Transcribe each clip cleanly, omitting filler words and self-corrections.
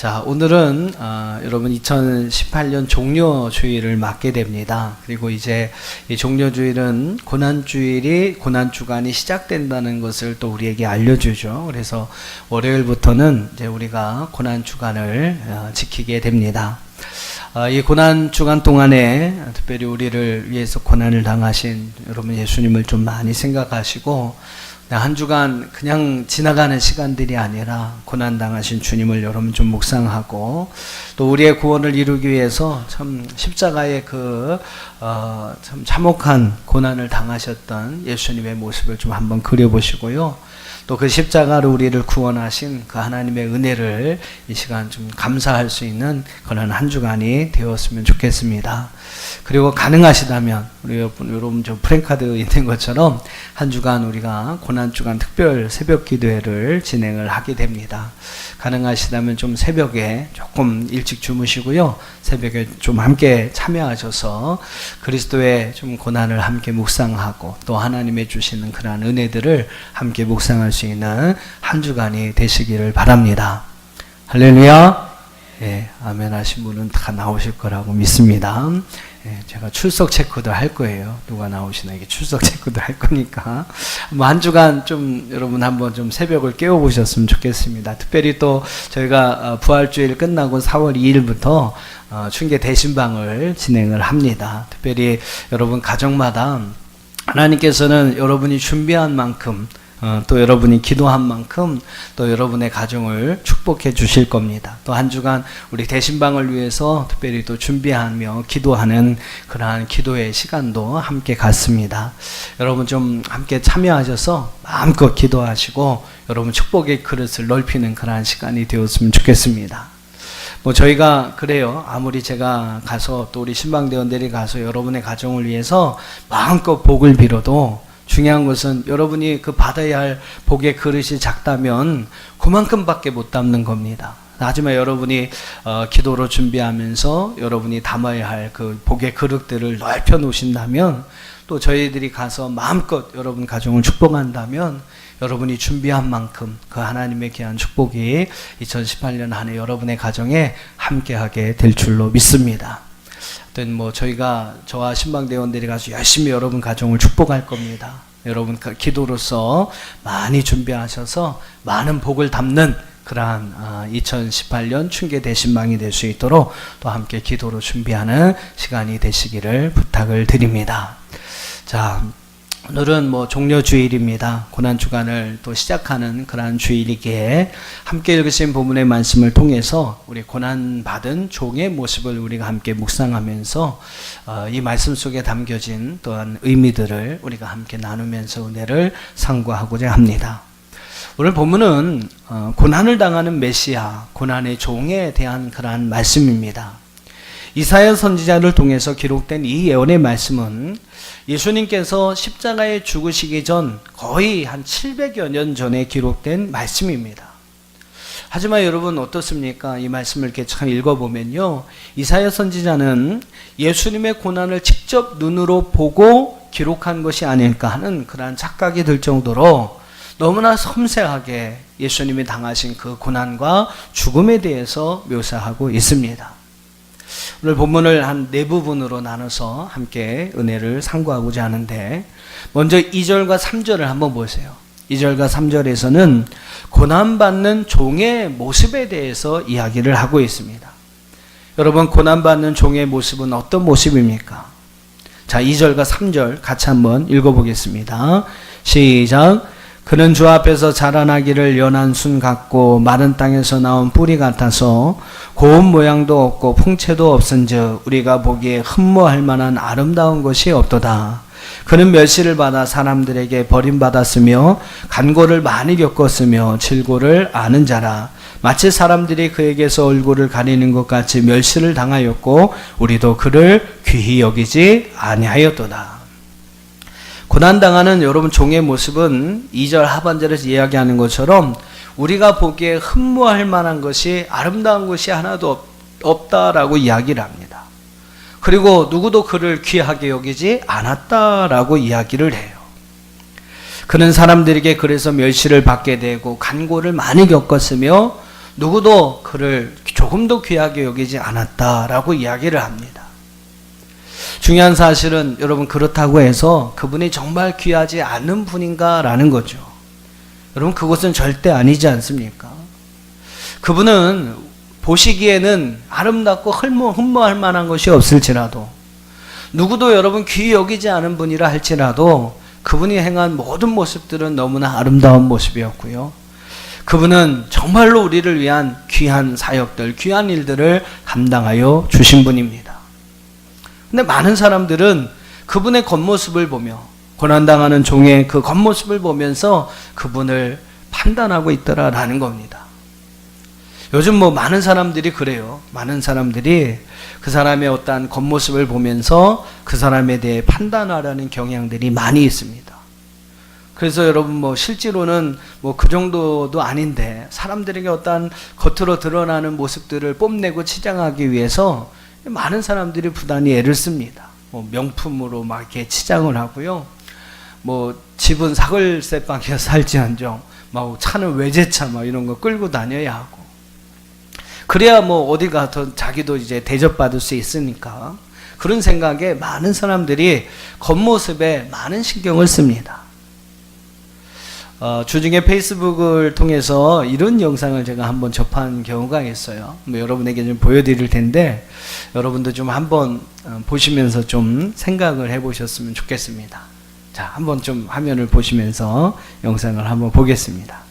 자, 오늘은 여러분 2018년 종료주일을 맞게 됩니다. 그리고 이제 이 종료주일은 고난주간이 시작된다는 것을 또 우리에게 알려주죠. 그래서 월요일부터는 이제 우리가 고난주간을 지키게 됩니다. 이 고난주간 동안에 특별히 우리를 위해서 고난을 당하신 여러분 예수님을 좀 많이 생각하시고, 한 주간 그냥 지나가는 시간들이 아니라 고난당하신 주님을 여러분 좀 묵상하고, 또 우리의 구원을 이루기 위해서 참 십자가의 참 참혹한 고난을 당하셨던 예수님의 모습을 좀 한번 그려보시고요. 또 그 십자가로 우리를 구원하신 그 하나님의 은혜를 이 시간 좀 감사할 수 있는 그런 한 주간이 되었으면 좋겠습니다. 그리고 가능하시다면 우리 여러분 좀 프랭카드 있는 것처럼 한 주간 우리가 고난주간 특별 새벽 기도회를 진행을 하게 됩니다. 가능하시다면 좀 새벽에 조금 일찍 주무시고요. 새벽에 좀 함께 참여하셔서 그리스도의 좀 고난을 함께 묵상하고 또 하나님의 주시는 그러한 은혜들을 함께 묵상할 수 있는 한 주간이 되시기를 바랍니다. 할렐루야. 예, 아멘 하신 분은 다 나오실 거라고 믿습니다. 예, 제가 출석 체크도 할 거예요. 누가 나오시나 이게 출석 체크도 할 거니까 한 주간 좀 여러분 한번 좀 새벽을 깨워보셨으면 좋겠습니다. 특별히 또 저희가 부활주일 끝나고 4월 2일부터 춘계 대신방을 진행을 합니다. 특별히 여러분 가정마다 하나님께서는 여러분이 준비한 만큼 또 여러분이 기도한 만큼 또 여러분의 가정을 축복해 주실 겁니다. 또 한 주간 우리 대신방을 위해서 특별히 또 준비하며 기도하는 그러한 기도의 시간도 함께 갖습니다. 여러분 좀 함께 참여하셔서 마음껏 기도하시고 여러분 축복의 그릇을 넓히는 그러한 시간이 되었으면 좋겠습니다. 저희가 그래요. 아무리 제가 가서 또 우리 신방대원들이 가서 여러분의 가정을 위해서 마음껏 복을 빌어도 중요한 것은 여러분이 그 받아야 할 복의 그릇이 작다면 그만큼밖에 못 담는 겁니다. 하지만 여러분이 기도로 준비하면서 여러분이 담아야 할 그 복의 그릇들을 넓혀 놓으신다면, 또 저희들이 가서 마음껏 여러분 가정을 축복한다면 여러분이 준비한 만큼 그 하나님의 귀한 축복이 2018년 한 해 여러분의 가정에 함께하게 될 줄로 믿습니다. 저희가 저와 신방대원들이 가서 열심히 여러분 가정을 축복할 겁니다. 여러분 기도로서 많이 준비하셔서 많은 복을 담는 그러한 2018년 춘계 대신방이 될 수 있도록 또 함께 기도로 준비하는 시간이 되시기를 부탁을 드립니다. 자, 오늘은 종료주일입니다. 고난주간을 또 시작하는 그러한 주일이기에 함께 읽으신 본문의 말씀을 통해서 우리 고난받은 종의 모습을 우리가 함께 묵상하면서 이 말씀 속에 담겨진 또한 의미들을 우리가 함께 나누면서 은혜를 상고하고자 합니다. 오늘 본문은 고난을 당하는 메시아, 고난의 종에 대한 그러한 말씀입니다. 이사야 선지자를 통해서 기록된 이 예언의 말씀은 예수님께서 십자가에 죽으시기 전 거의 한 700여 년 전에 기록된 말씀입니다. 하지만 여러분 어떻습니까? 이 말씀을 이렇게 참 읽어보면요, 이사야 선지자는 예수님의 고난을 직접 눈으로 보고 기록한 것이 아닐까 하는 그러한 착각이 들 정도로 너무나 섬세하게 예수님이 당하신 그 고난과 죽음에 대해서 묘사하고 있습니다. 오늘 본문을 한 네 부분으로 나눠서 함께 은혜를 상고하고자 하는데, 먼저 2절과 3절을 한번 보세요. 2절과 3절에서는 고난받는 종의 모습에 대해서 이야기를 하고 있습니다. 여러분, 고난받는 종의 모습은 어떤 모습입니까? 자, 2절과 3절 같이 한번 읽어보겠습니다. 시작. 그는 주 앞에서 자라나기를 연한 순 같고 마른 땅에서 나온 뿌리 같아서 고운 모양도 없고 풍채도 없은즉 우리가 보기에 흠모할 만한 아름다운 것이 없도다. 그는 멸시를 받아 사람들에게 버림받았으며 간고를 많이 겪었으며 질고를 아는 자라. 마치 사람들이 그에게서 얼굴을 가리는 것 같이 멸시를 당하였고 우리도 그를 귀히 여기지 아니하였도다. 고난당하는 여러분 종의 모습은 2절 하반절에서 이야기하는 것처럼 우리가 보기에 흠모할 만한 것이, 아름다운 것이 하나도 없다라고 이야기를 합니다. 그리고 누구도 그를 귀하게 여기지 않았다라고 이야기를 해요. 그는 사람들에게 그래서 멸시를 받게 되고 간고를 많이 겪었으며 누구도 그를 조금도 귀하게 여기지 않았다라고 이야기를 합니다. 중요한 사실은 여러분 그렇다고 해서 그분이 정말 귀하지 않은 분인가라는 거죠. 여러분 그것은 절대 아니지 않습니까? 그분은 보시기에는 아름답고 흠모할 만한 것이 없을지라도 누구도 여러분 귀히 여기지 않은 분이라 할지라도 그분이 행한 모든 모습들은 너무나 아름다운 모습이었고요. 그분은 정말로 우리를 위한 귀한 사역들, 귀한 일들을 감당하여 주신 분입니다. 근데 많은 사람들은 그분의 겉모습을 보며 고난당하는 종의 그 겉모습을 보면서 그분을 판단하고 있더라라는 겁니다. 요즘 많은 사람들이 그래요. 많은 사람들이 그 사람의 어떠한 겉모습을 보면서 그 사람에 대해 판단하려는 경향들이 많이 있습니다. 그래서 여러분 실제로는 그 정도도 아닌데 사람들에게 어떠한 겉으로 드러나는 모습들을 뽐내고 치장하기 위해서 많은 사람들이 부단히 애를 씁니다. 명품으로 막 이렇게 치장을 하고요. 집은 사글세방에 살지언정 차는 외제차 이런 거 끌고 다녀야 하고. 그래야 어디 가서 자기도 이제 대접받을 수 있으니까 그런 생각에 많은 사람들이 겉모습에 많은 신경을 씁니다. 주중에 페이스북을 통해서 이런 영상을 제가 한번 접한 경우가 있어요. 여러분에게 좀 보여드릴 텐데 여러분도 좀 한번 보시면서 좀 생각을 해보셨으면 좋겠습니다. 자, 한번 좀 화면을 보시면서 영상을 한번 보겠습니다.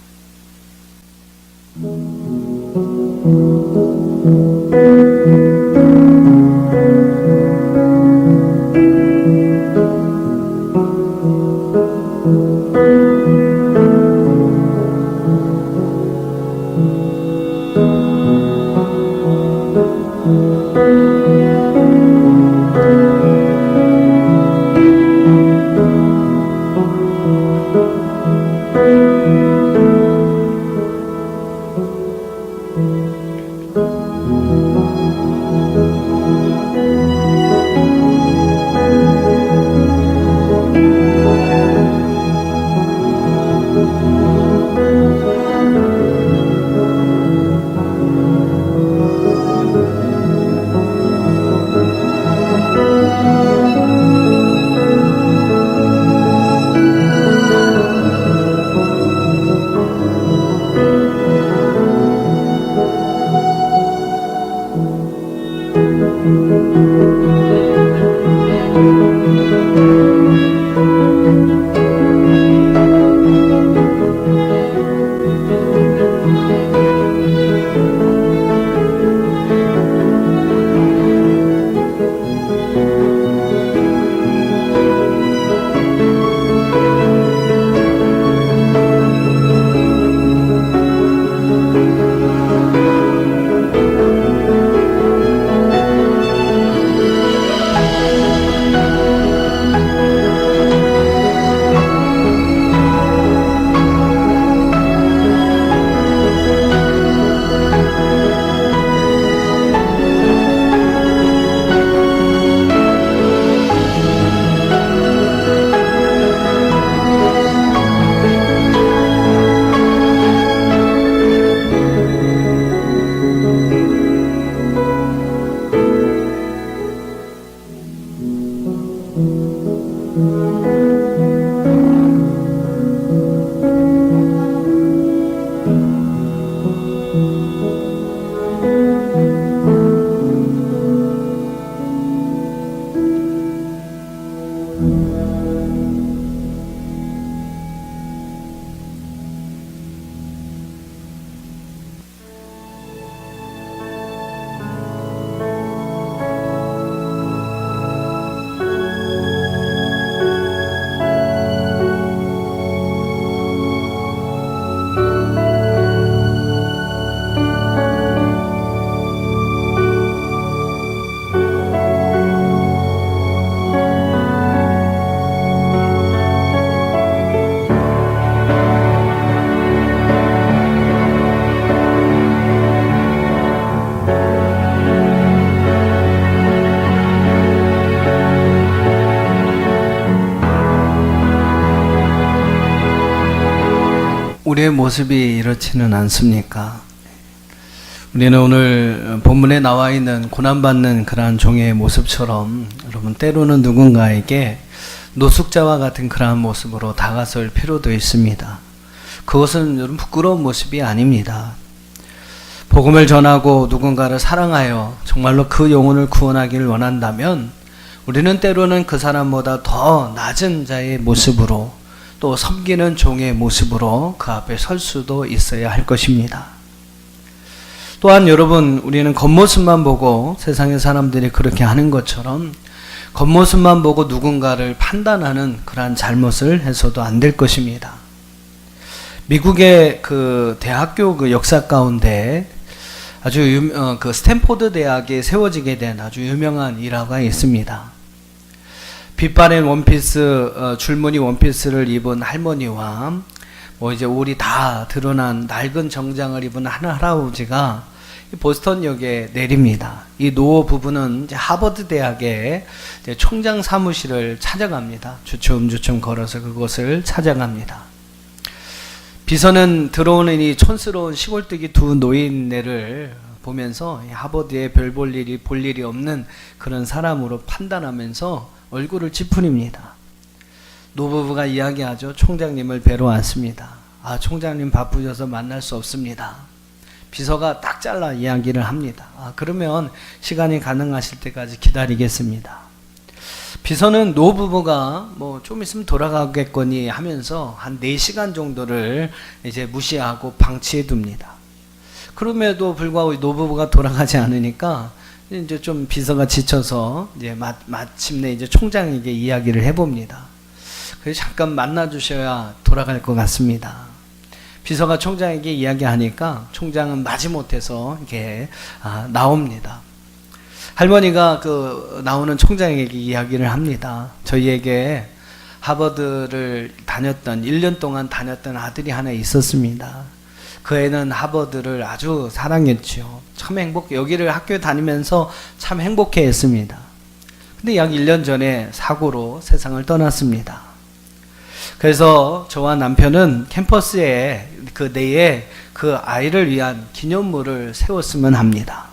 우리의 모습이 이렇지는 않습니까? 우리는 오늘 본문에 나와 있는 고난받는 그러한 종의 모습처럼 여러분 때로는 누군가에게 노숙자와 같은 그러한 모습으로 다가설 필요도 있습니다. 그것은 여러분 부끄러운 모습이 아닙니다. 복음을 전하고 누군가를 사랑하여 정말로 그 영혼을 구원하기를 원한다면 우리는 때로는 그 사람보다 더 낮은 자의 모습으로 또 섬기는 종의 모습으로 그 앞에 설 수도 있어야 할 것입니다. 또한 여러분, 우리는 겉모습만 보고 세상의 사람들이 그렇게 하는 것처럼 겉모습만 보고 누군가를 판단하는 그러한 잘못을 해서도 안 될 것입니다. 미국의 그 대학교 그 역사 가운데 아주 그 스탠포드 대학에 세워지게 된 아주 유명한 일화가 있습니다. 빛바랜 원피스, 줄무늬 원피스를 입은 할머니와 이제 옷이 다 드러난 낡은 정장을 입은 한 할아버지가 보스턴역에 내립니다. 이 노 부부는 이제 하버드 대학의 이제 총장 사무실을 찾아갑니다. 주춤주춤 걸어서 그곳을 찾아갑니다. 비서는 들어오는 이 촌스러운 시골뜨기 두 노인네를 보면서 하버드에 별 볼 일이 없는 그런 사람으로 판단하면서 얼굴을 찌푸립니다. 노부부가 이야기하죠. 총장님을 뵈러 왔습니다. 아, 총장님 바쁘셔서 만날 수 없습니다. 비서가 딱 잘라 이야기를 합니다. 아, 그러면 시간이 가능하실 때까지 기다리겠습니다. 비서는 노부부가 좀 있으면 돌아가겠거니 하면서 한 4시간 정도를 이제 무시하고 방치해 둡니다. 그럼에도 불구하고 노부부가 돌아가지 않으니까 이제 좀 비서가 지쳐서 이제 마침내 이제 총장에게 이야기를 해봅니다. 그래서 잠깐 만나주셔야 돌아갈 것 같습니다. 비서가 총장에게 이야기하니까 총장은 마지못해서 이렇게 나옵니다. 할머니가 그 나오는 총장에게 이야기를 합니다. 저희에게 하버드를 1년 동안 다녔던 아들이 하나 있었습니다. 그 애는 하버드를 아주 사랑했죠. 참 여기를 학교에 다니면서 참 행복해 했습니다. 근데 약 1년 전에 사고로 세상을 떠났습니다. 그래서 저와 남편은 캠퍼스에 그 내에 그 아이를 위한 기념물을 세웠으면 합니다.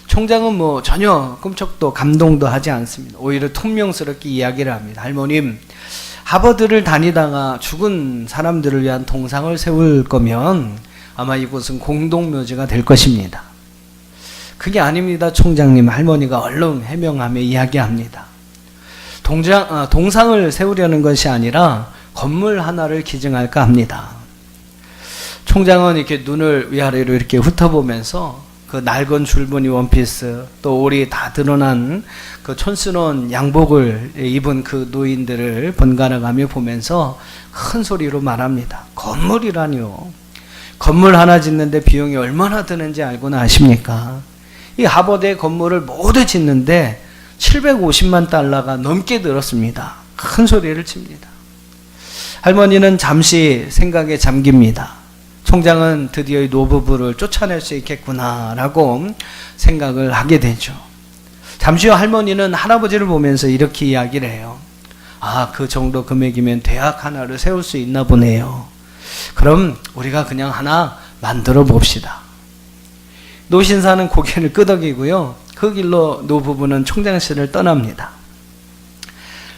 총장은 전혀 꿈쩍도 감동도 하지 않습니다. 오히려 퉁명스럽게 이야기를 합니다. 할머님, 하버드를 다니다가 죽은 사람들을 위한 동상을 세울 거면 아마 이곳은 공동묘지가 될 것입니다. 그게 아닙니다, 총장님. 할머니가 얼른 해명하며 이야기합니다. 동상을 세우려는 것이 아니라 건물 하나를 기증할까 합니다. 총장은 이렇게 눈을 위아래로 이렇게 훑어보면서 그 낡은 줄무늬 원피스 또 올이 다 드러난 그 촌스러운 양복을 입은 그 노인들을 번갈아가며 보면서 큰 소리로 말합니다. 건물이라뇨. 건물 하나 짓는데 비용이 얼마나 드는지 알고는 아십니까? 이 하버드의 건물을 모두 짓는데 750만 달러가 넘게 들었습니다. 큰 소리를 칩니다. 할머니는 잠시 생각에 잠깁니다. 총장은 드디어 이 노부부를 쫓아낼 수 있겠구나라고 생각을 하게 되죠. 잠시 후 할머니는 할아버지를 보면서 이렇게 이야기를 해요. 아, 그 정도 금액이면 대학 하나를 세울 수 있나 보네요. 그럼 우리가 그냥 하나 만들어 봅시다. 노신사는 고개를 끄덕이고요. 그 길로 노부부는 총장실을 떠납니다.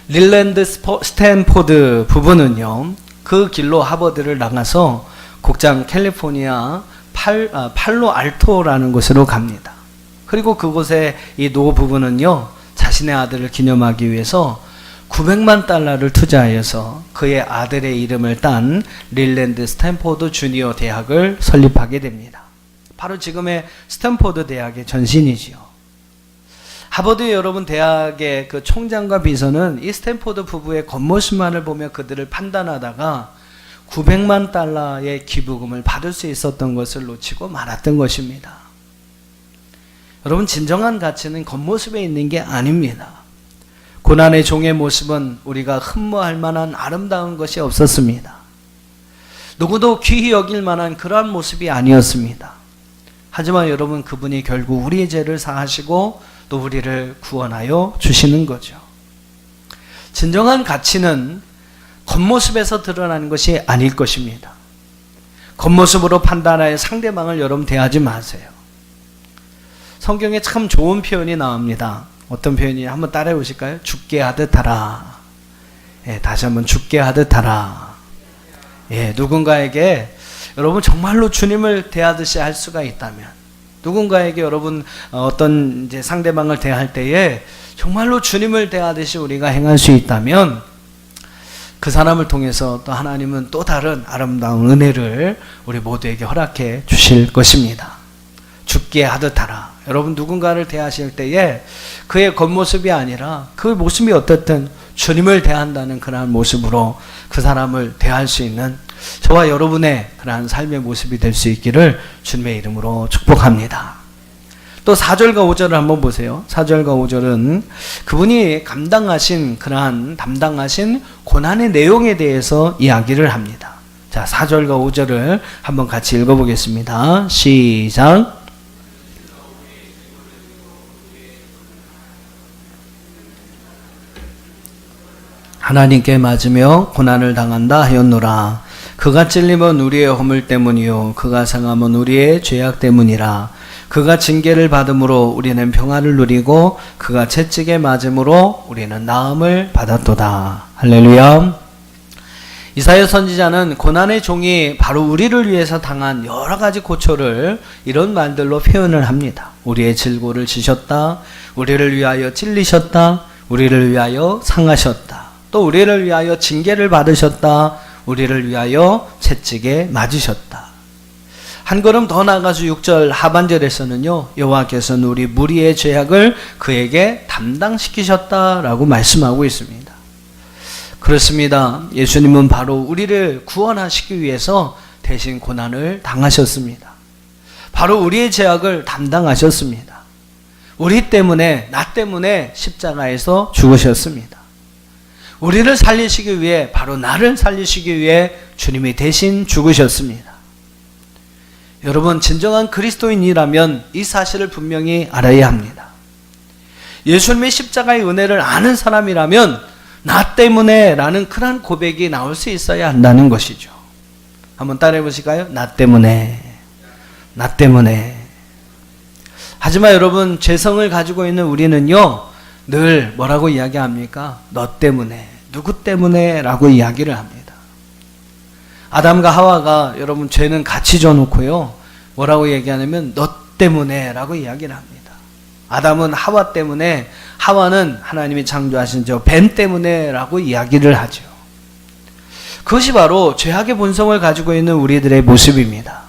릴랜드 스탠포드 부부는요, 그 길로 하버드를 나가서 곡장 캘리포니아 팔로 알토라는 곳으로 갑니다. 그리고 그곳에 이 노 부부는요, 자신의 아들을 기념하기 위해서 900만 달러를 투자하여서 그의 아들의 이름을 딴 릴랜드 스탠포드 주니어 대학을 설립하게 됩니다. 바로 지금의 스탠포드 대학의 전신이지요. 하버드 여러분 대학의 그 총장과 비서는 이 스탠포드 부부의 겉모습만을 보며 그들을 판단하다가 900만 달러의 기부금을 받을 수 있었던 것을 놓치고 말았던 것입니다. 여러분, 진정한 가치는 겉모습에 있는 게 아닙니다. 고난의 종의 모습은 우리가 흠모할 만한 아름다운 것이 없었습니다. 누구도 귀히 여길 만한 그러한 모습이 아니었습니다. 하지만 여러분, 그분이 결국 우리의 죄를 사하시고 또 우리를 구원하여 주시는 거죠. 진정한 가치는 겉모습에서 드러나는 것이 아닐 것입니다. 겉모습으로 판단하여 상대방을 여러분 대하지 마세요. 성경에 참 좋은 표현이 나옵니다. 어떤 표현이 한번 따라해 보실까요? 죽게 하듯 하라. 예, 다시 한번 죽게 하듯 하라. 예, 누군가에게 여러분 정말로 주님을 대하듯이 할 수가 있다면, 누군가에게 여러분 어떤 이제 상대방을 대할 때에 정말로 주님을 대하듯이 우리가 행할 수 있다면 그 사람을 통해서 또 하나님은 또 다른 아름다운 은혜를 우리 모두에게 허락해 주실 것입니다. 죽게 하듯 하라. 여러분 누군가를 대하실 때에 그의 겉모습이 아니라 그 모습이 어떻든 주님을 대한다는 그러한 모습으로 그 사람을 대할 수 있는 저와 여러분의 그러한 삶의 모습이 될 수 있기를 주님의 이름으로 축복합니다. 또 4절과 5절을 한번 보세요. 4절과 5절은 그분이 담당하신 고난의 내용에 대해서 이야기를 합니다. 자, 4절과 5절을 한번 같이 읽어보겠습니다. 시작. 하나님께 맞으며 고난을 당한다 하였노라. 그가 찔림은 우리의 허물 때문이요 그가 상함은 우리의 죄악 때문이라. 그가 징계를 받음으로 우리는 평안을 누리고 그가 채찍에 맞음으로 우리는 나음을 받았도다. 할렐루야. 이사야 선지자는 고난의 종이 바로 우리를 위해서 당한 여러 가지 고초를 이런 말들로 표현을 합니다. 우리의 질고를 지셨다. 우리를 위하여 찔리셨다. 우리를 위하여 상하셨다. 또 우리를 위하여 징계를 받으셨다. 우리를 위하여 채찍에 맞으셨다. 한 걸음 더 나가서 6절 하반절에서는요, 여호와께서는 우리 무리의 죄악을 그에게 담당시키셨다라고 말씀하고 있습니다. 그렇습니다. 예수님은 바로 우리를 구원하시기 위해서 대신 고난을 당하셨습니다. 바로 우리의 죄악을 담당하셨습니다. 우리 때문에, 나 때문에 십자가에서 죽으셨습니다. 우리를 살리시기 위해, 바로 나를 살리시기 위해 주님이 대신 죽으셨습니다. 여러분, 진정한 그리스도인이라면 이 사실을 분명히 알아야 합니다. 예수님의 십자가의 은혜를 아는 사람이라면 나 때문에 라는 그런 고백이 나올 수 있어야 한다는 것이죠. 한번 따라해 보실까요? 나 때문에, 나 때문에. 하지만 여러분, 죄성을 가지고 있는 우리는요, 늘 뭐라고 이야기합니까? 너 때문에, 누구 때문에 라고 이야기를 합니다. 아담과 하와가 여러분 죄는 같이 져놓고요, 뭐라고 얘기하냐면 너 때문에 라고 이야기를 합니다. 아담은 하와 때문에, 하와는 하나님이 창조하신 저 뱀 때문에 라고 이야기를 하죠. 그것이 바로 죄악의 본성을 가지고 있는 우리들의 모습입니다.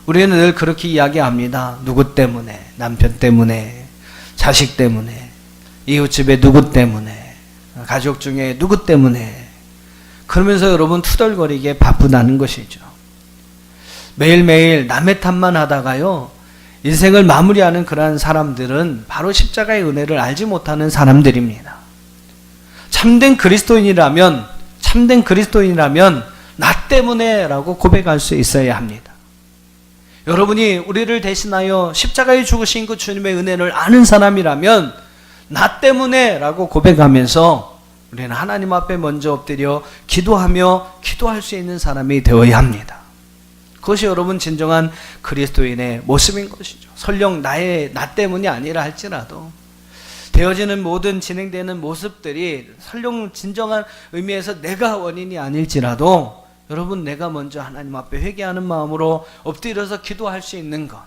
우리는 늘 그렇게 이야기합니다. 누구 때문에, 남편 때문에, 자식 때문에, 이웃집에 누구 때문에, 가족 중에 누구 때문에. 그러면서 여러분 투덜거리기에 바쁘다는 것이죠. 매일매일 남의 탓만 하다가요, 인생을 마무리하는 그러한 사람들은 바로 십자가의 은혜를 알지 못하는 사람들입니다. 참된 그리스도인이라면 나 때문에 라고 고백할 수 있어야 합니다. 여러분이 우리를 대신하여 십자가에 죽으신 그 주님의 은혜를 아는 사람이라면 나 때문에 라고 고백하면서 우리는 하나님 앞에 먼저 엎드려 기도하며 기도할 수 있는 사람이 되어야 합니다. 그것이 여러분 진정한 그리스도인의 모습인 것이죠. 설령 나 때문이 아니라 할지라도 되어지는 모든 진행되는 모습들이 설령 진정한 의미에서 내가 원인이 아닐지라도 여러분, 내가 먼저 하나님 앞에 회개하는 마음으로 엎드려서 기도할 수 있는 것,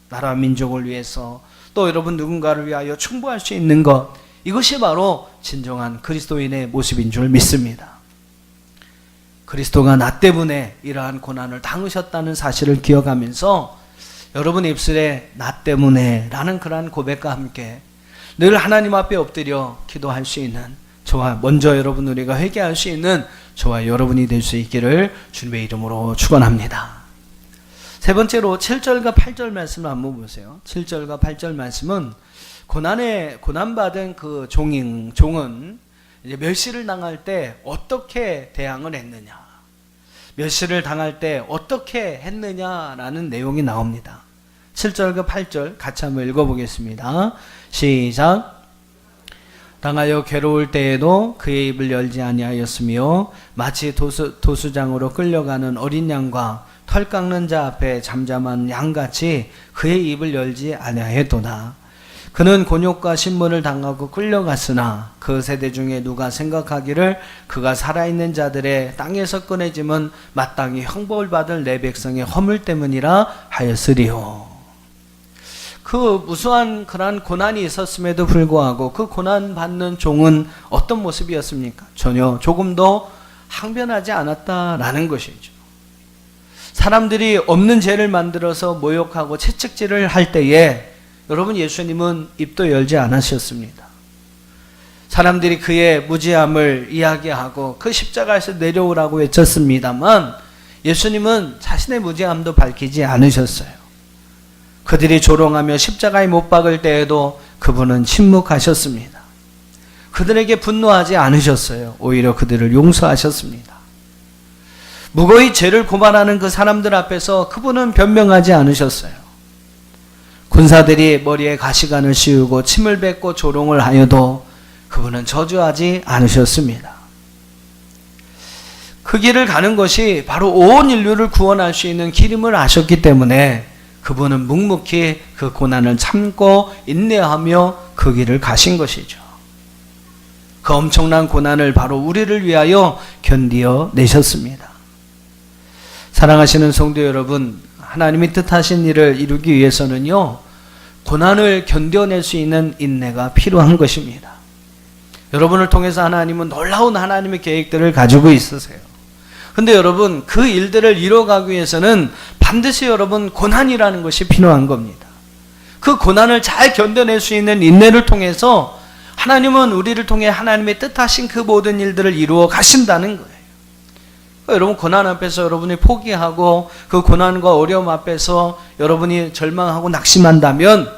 나라 민족을 위해서, 또 여러분 누군가를 위하여 충고할 수 있는 것, 이것이 바로 진정한 그리스도인의 모습인 줄 믿습니다. 그리스도가 나 때문에 이러한 고난을 당하셨다는 사실을 기억하면서 여러분 입술에 나 때문에 라는 그러한 고백과 함께 늘 하나님 앞에 엎드려 기도할 수 있는, 저와 먼저 여러분 우리가 회개할 수 있는 저와 여러분이 될 수 있기를 주님의 이름으로 축원합니다. 세 번째로 7절과 8절 말씀을 한번 보세요. 7절과 8절 말씀은 고난받은 그 종은 이제 멸시를 당할 때 어떻게 대항을 했느냐, 멸시를 당할 때 어떻게 했느냐라는 내용이 나옵니다. 7절과 8절 같이 한번 읽어보겠습니다. 시작. 당하여 괴로울 때에도 그의 입을 열지 아니하였으며 마치 도수장으로 끌려가는 어린 양과 털 깎는 자 앞에 잠잠한 양같이 그의 입을 열지 아니하였도다. 그는 곤욕과 신문을 당하고 끌려갔으나 그 세대 중에 누가 생각하기를 그가 살아있는 자들의 땅에서 꺼내짐은 마땅히 형벌 받을 내 백성의 허물 때문이라 하였으리요. 그 무수한 그러한 고난이 있었음에도 불구하고 그 고난 받는 종은 어떤 모습이었습니까? 전혀 조금도 항변하지 않았다라는 것이죠. 사람들이 없는 죄를 만들어서 모욕하고 채찍질을 할 때에 여러분, 예수님은 입도 열지 않으셨습니다. 사람들이 그의 무지함을 이야기하고 그 십자가에서 내려오라고 외쳤습니다만 예수님은 자신의 무지함도 밝히지 않으셨어요. 그들이 조롱하며 십자가에 못 박을 때에도 그분은 침묵하셨습니다. 그들에게 분노하지 않으셨어요. 오히려 그들을 용서하셨습니다. 무고히 죄를 고발하는 그 사람들 앞에서 그분은 변명하지 않으셨어요. 군사들이 머리에 가시관을 씌우고 침을 뱉고 조롱을 하여도 그분은 저주하지 않으셨습니다. 그 길을 가는 것이 바로 온 인류를 구원할 수 있는 길임을 아셨기 때문에 그분은 묵묵히 그 고난을 참고 인내하며 그 길을 가신 것이죠. 그 엄청난 고난을 바로 우리를 위하여 견디어 내셨습니다. 사랑하시는 성도 여러분, 하나님이 뜻하신 일을 이루기 위해서는요, 고난을 견뎌낼 수 있는 인내가 필요한 것입니다. 여러분을 통해서 하나님은 놀라운 하나님의 계획들을 가지고 있으세요. 근데 여러분, 그 일들을 이뤄가기 위해서는 반드시 여러분 고난이라는 것이 필요한 겁니다. 그 고난을 잘 견뎌낼 수 있는 인내를 통해서 하나님은 우리를 통해 하나님의 뜻하신 그 모든 일들을 이루어 가신다는 거예요. 여러분, 고난 앞에서 여러분이 포기하고 그 고난과 어려움 앞에서 여러분이 절망하고 낙심한다면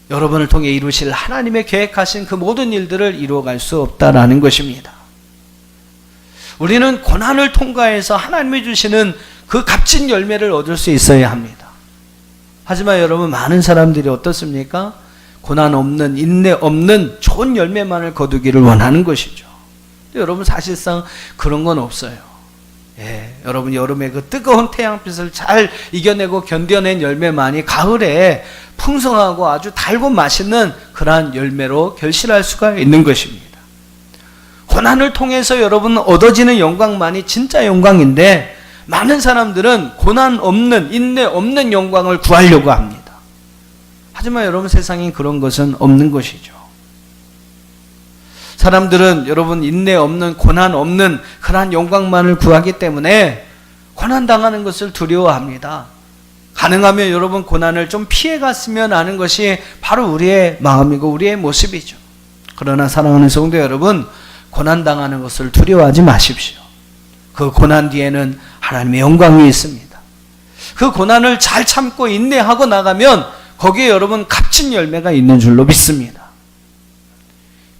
여러분을 통해 이루실 하나님의 계획하신 그 모든 일들을 이루어갈 수 없다라는 것입니다. 우리는 고난을 통과해서 하나님이 주시는 그 값진 열매를 얻을 수 있어야 합니다. 하지만 여러분, 많은 사람들이 어떻습니까? 고난 없는, 인내 없는 좋은 열매만을 거두기를 원하는 것이죠. 여러분, 사실상 그런 건 없어요. 여러분, 여름에 그 뜨거운 태양빛을 잘 이겨내고 견뎌낸 열매만이 가을에 풍성하고 아주 달고 맛있는 그러한 열매로 결실할 수가 있는 것입니다. 고난을 통해서 여러분 얻어지는 영광만이 진짜 영광인데 많은 사람들은 고난 없는, 인내 없는 영광을 구하려고 합니다. 하지만 여러분, 세상에 그런 것은 없는 것이죠. 사람들은 여러분 인내 없는, 고난 없는 그러한 영광만을 구하기 때문에 고난 당하는 것을 두려워합니다. 가능하면 여러분 고난을 좀 피해갔으면 하는 것이 바로 우리의 마음이고 우리의 모습이죠. 그러나 사랑하는 성도 여러분, 고난 당하는 것을 두려워하지 마십시오. 그 고난 뒤에는 하나님의 영광이 있습니다. 그 고난을 잘 참고 인내하고 나가면 거기에 여러분 값진 열매가 있는 줄로 믿습니다.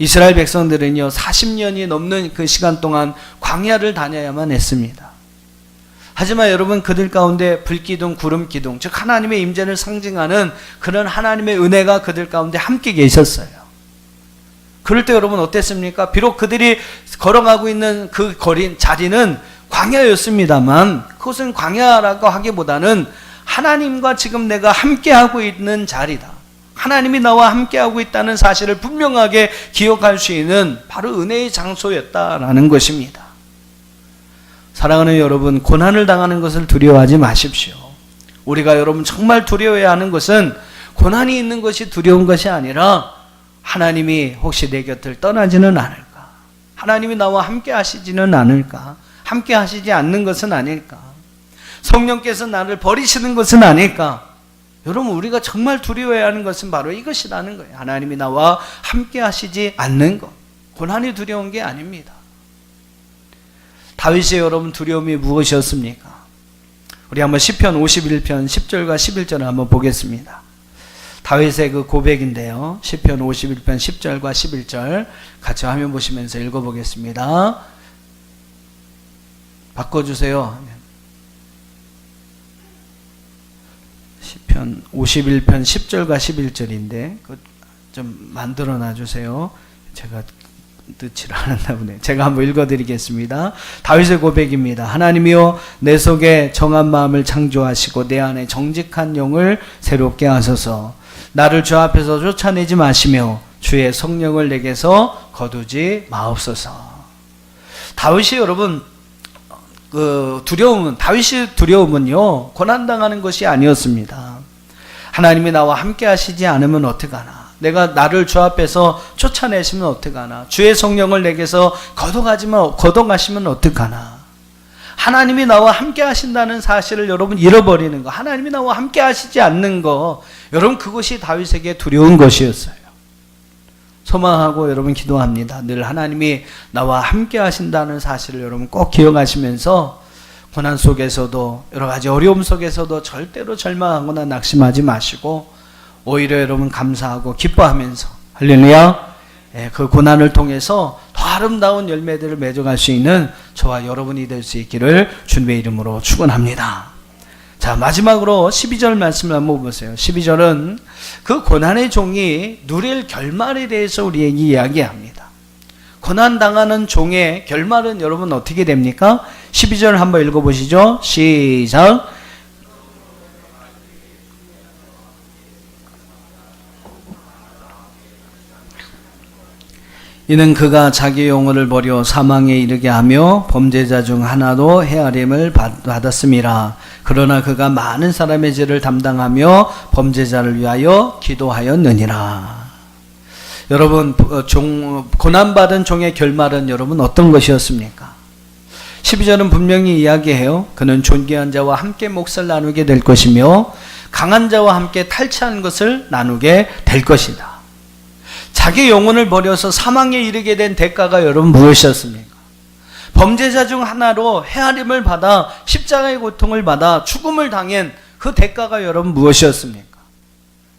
이스라엘 백성들은요, 40년이 넘는 그 시간 동안 광야를 다녀야만 했습니다. 하지만 여러분, 그들 가운데 불기둥, 구름기둥, 즉 하나님의 임재를 상징하는 그런 하나님의 은혜가 그들 가운데 함께 계셨어요. 그럴 때 여러분 어땠습니까? 비록 그들이 걸어가고 있는 그 자리는 광야였습니다만 그것은 광야라고 하기보다는 하나님과 지금 내가 함께하고 있는 자리다. 하나님이 나와 함께하고 있다는 사실을 분명하게 기억할 수 있는 바로 은혜의 장소였다라는 것입니다. 사랑하는 여러분, 고난을 당하는 것을 두려워하지 마십시오. 우리가 여러분 정말 두려워해야 하는 것은 고난이 있는 것이 두려운 것이 아니라 하나님이 혹시 내 곁을 떠나지는 않을까? 하나님이 나와 함께 하시지는 않을까? 함께 하시지 않는 것은 아닐까? 성령께서 나를 버리시는 것은 아닐까? 여러분, 우리가 정말 두려워해야 하는 것은 바로 이것이라는 거예요. 하나님이 나와 함께 하시지 않는 것. 고난이 두려운 게 아닙니다. 다윗의 여러분 두려움이 무엇이었습니까? 우리 한번 시편 51편 10절과 11절을 한번 보겠습니다. 다윗의 그 고백인데요. 시편 51편 10절과 11절 같이 화면 보시면서 읽어보겠습니다. 바꿔주세요. 시편 51편 10절과 11절인데 좀 만들어 놔주세요. 제가 알아듣지를 않았나 보네. 제가 한번 읽어드리겠습니다. 다윗의 고백입니다. 하나님이여 내 속에 정한 마음을 창조하시고 내 안에 정직한 영을 새롭게 하소서. 나를 주 앞에서 쫓아내지 마시며 주의 성령을 내게서 거두지 마옵소서. 다윗이 여러분 다윗의 두려움은요 고난당하는 것이 아니었습니다. 하나님이 나와 함께 하시지 않으면 어떡하나, 내가 나를 주 앞에서 쫓아내시면 어떡하나, 주의 성령을 내게서 걷어가시면 어떡하나. 하나님이 나와 함께 하신다는 사실을 여러분 잃어버리는 거, 하나님이 나와 함께 하시지 않는 거, 여러분 그것이 다윗에게 두려운 것이었어요. 소망하고 여러분 기도합니다. 늘 하나님이 나와 함께 하신다는 사실을 여러분 꼭 기억하시면서 고난 속에서도 여러 가지 어려움 속에서도 절대로 절망하거나 낙심하지 마시고 오히려 여러분 감사하고 기뻐하면서 할렐루야, 그 고난을 통해서 더 아름다운 열매들을 맺어갈 수 있는 저와 여러분이 될 수 있기를 주님의 이름으로 축원합니다. 자, 마지막으로 12절 말씀을 한번 보세요. 12절은 그 고난의 종이 누릴 결말에 대해서 우리에게 이야기합니다. 고난당하는 종의 결말은 여러분 어떻게 됩니까? 12절 한번 읽어보시죠. 시작. 이는 그가 자기 영혼을 버려 사망에 이르게 하며 범죄자 중 하나도 헤아림을 받았음이라. 그러나 그가 많은 사람의 죄를 담당하며 범죄자를 위하여 기도하였느니라. 여러분, 고난받은 종의 결말은 여러분 어떤 것이었습니까? 12절은 분명히 이야기해요. 그는 존귀한 자와 함께 몫을 나누게 될 것이며 강한 자와 함께 탈취한 것을 나누게 될 것이다. 자기 영혼을 버려서 사망에 이르게 된 대가가 여러분 무엇이었습니까? 범죄자 중 하나로 헤아림을 받아 십자가의 고통을 받아 죽음을 당한 그 대가가 여러분 무엇이었습니까?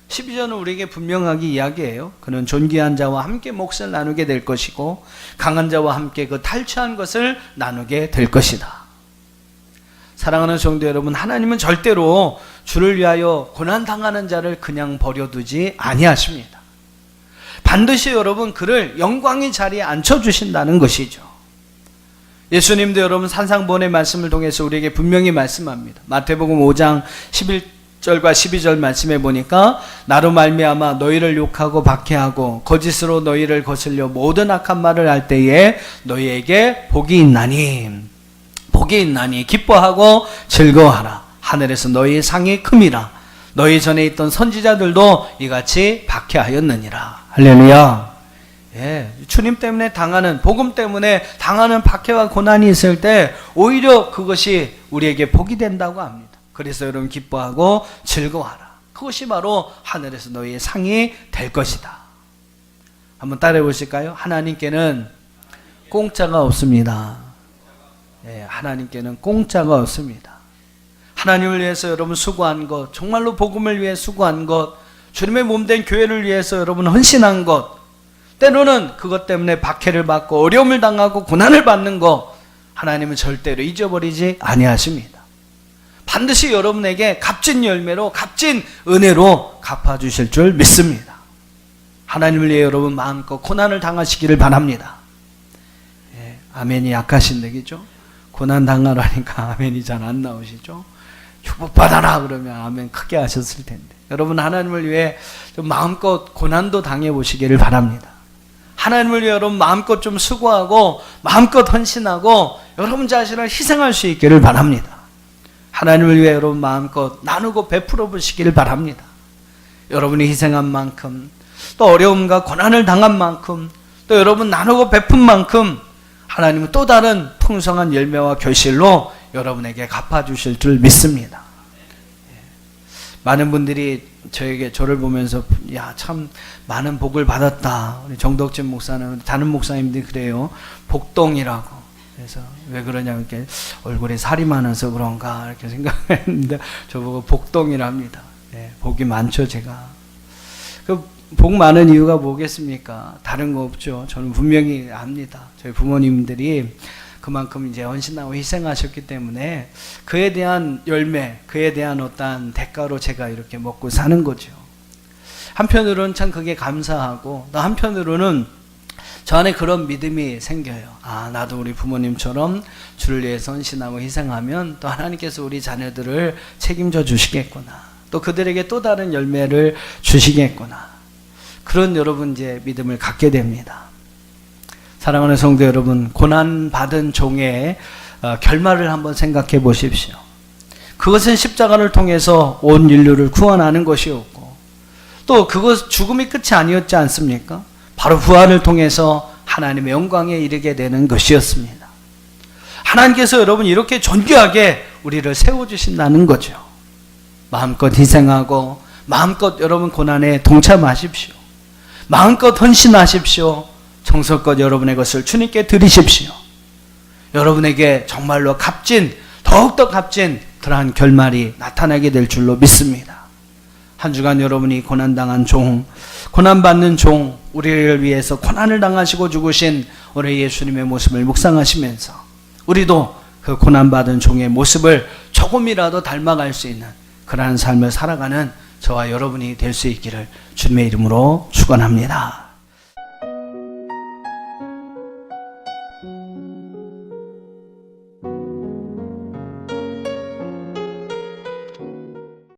12절은 우리에게 분명하게 이야기해요. 그는 존귀한 자와 함께 몫을 나누게 될 것이고 강한 자와 함께 그 탈취한 것을 나누게 될 것이다. 사랑하는 성도 여러분, 하나님은 절대로 주를 위하여 고난당하는 자를 그냥 버려두지 아니하십니다. 반드시 여러분 그를 영광의 자리에 앉혀주신다는 것이죠. 예수님도 여러분 산상보훈의 말씀을 통해서 우리에게 분명히 말씀합니다. 마태복음 5장 11절과 12절 말씀해 보니까 나로 말미암아 너희를 욕하고 박해하고 거짓으로 너희를 거슬려 모든 악한 말을 할 때에 너희에게 복이 있나니 기뻐하고 즐거워하라. 하늘에서 너희의 상이 큼이라. 너희 전에 있던 선지자들도 이같이 박해하였느니라. 할렐루야. 주님 때문에 당하는, 복음 때문에 당하는 박해와 고난이 있을 때 오히려 그것이 우리에게 복이 된다고 합니다. 그래서 여러분 기뻐하고 즐거워하라. 그것이 바로 하늘에서 너희의 상이 될 것이다. 한번 따라해 보실까요? 하나님께는 공짜가 없습니다. 하나님께는 공짜가 없습니다. 하나님을 위해서 여러분 수고한 것, 정말로 복음을 위해 수고한 것, 주님의 몸된 교회를 위해서 여러분 헌신한 것, 때로는 그것 때문에 박해를 받고 어려움을 당하고 고난을 받는 것, 하나님은 절대로 잊어버리지 아니하십니다. 반드시 여러분에게 값진 열매로, 값진 은혜로 갚아주실 줄 믿습니다. 하나님을 위해 여러분 마음껏 고난을 당하시기를 바랍니다. 아멘이 약하신데, 그죠? 고난 당하라니까 아멘이 잘 안 나오시죠? 축복받아라 그러면 아멘 크게 하셨을 텐데, 여러분 하나님을 위해 좀 마음껏 고난도 당해보시기를 바랍니다. 하나님을 위해 여러분 마음껏 좀 수고하고 마음껏 헌신하고 여러분 자신을 희생할 수 있기를 바랍니다. 하나님을 위해 여러분 마음껏 나누고 베풀어 보시기를 바랍니다. 여러분이 희생한 만큼, 또 어려움과 고난을 당한 만큼, 또 여러분 나누고 베푼 만큼 하나님은 또 다른 풍성한 열매와 결실로 여러분에게 갚아주실 줄 믿습니다. 많은 분들이 저를 보면서 야, 참 많은 복을 받았다. 우리 정덕진 목사는, 다른 목사님들이 그래요. 복동이라고. 그래서 왜 그러냐면 이렇게 얼굴에 살이 많아서 그런가 이렇게 생각했는데 저보고 복동이랍니다. 복이 많죠, 제가. 그 복 많은 이유가 뭐겠습니까? 다른 거 없죠. 저는 분명히 압니다. 저희 부모님들이 그만큼 이제 헌신하고 희생하셨기 때문에 그에 대한 열매, 그에 대한 어떠한 대가로 제가 이렇게 먹고 사는 거죠. 한편으로는 참 그게 감사하고, 또 한편으로는 저 안에 그런 믿음이 생겨요. 아, 나도 우리 부모님처럼 주를 위해서 헌신하고 희생하면 또 하나님께서 우리 자녀들을 책임져 주시겠구나. 또 그들에게 또 다른 열매를 주시겠구나. 그런 여러분 이제 믿음을 갖게 됩니다. 사랑하는 성도 여러분, 고난받은 종의 결말을 한번 생각해 보십시오. 그것은 십자가를 통해서 온 인류를 구원하는 것이었고, 또 그것 죽음이 끝이 아니었지 않습니까? 바로 부활을 통해서 하나님의 영광에 이르게 되는 것이었습니다. 하나님께서 여러분 이렇게 존귀하게 우리를 세워주신다는 거죠. 마음껏 희생하고 마음껏 여러분 고난에 동참하십시오. 마음껏 헌신하십시오. 정성껏 여러분의 것을 주님께 드리십시오. 여러분에게 정말로 값진, 더욱더 값진 그러한 결말이 나타나게 될 줄로 믿습니다. 한 주간 여러분이 고난당한 종, 고난받는 종, 우리를 위해서 고난을 당하시고 죽으신 우리 예수님의 모습을 묵상하시면서 우리도 그 고난받은 종의 모습을 조금이라도 닮아갈 수 있는 그러한 삶을 살아가는 저와 여러분이 될 수 있기를 주님의 이름으로 축원합니다.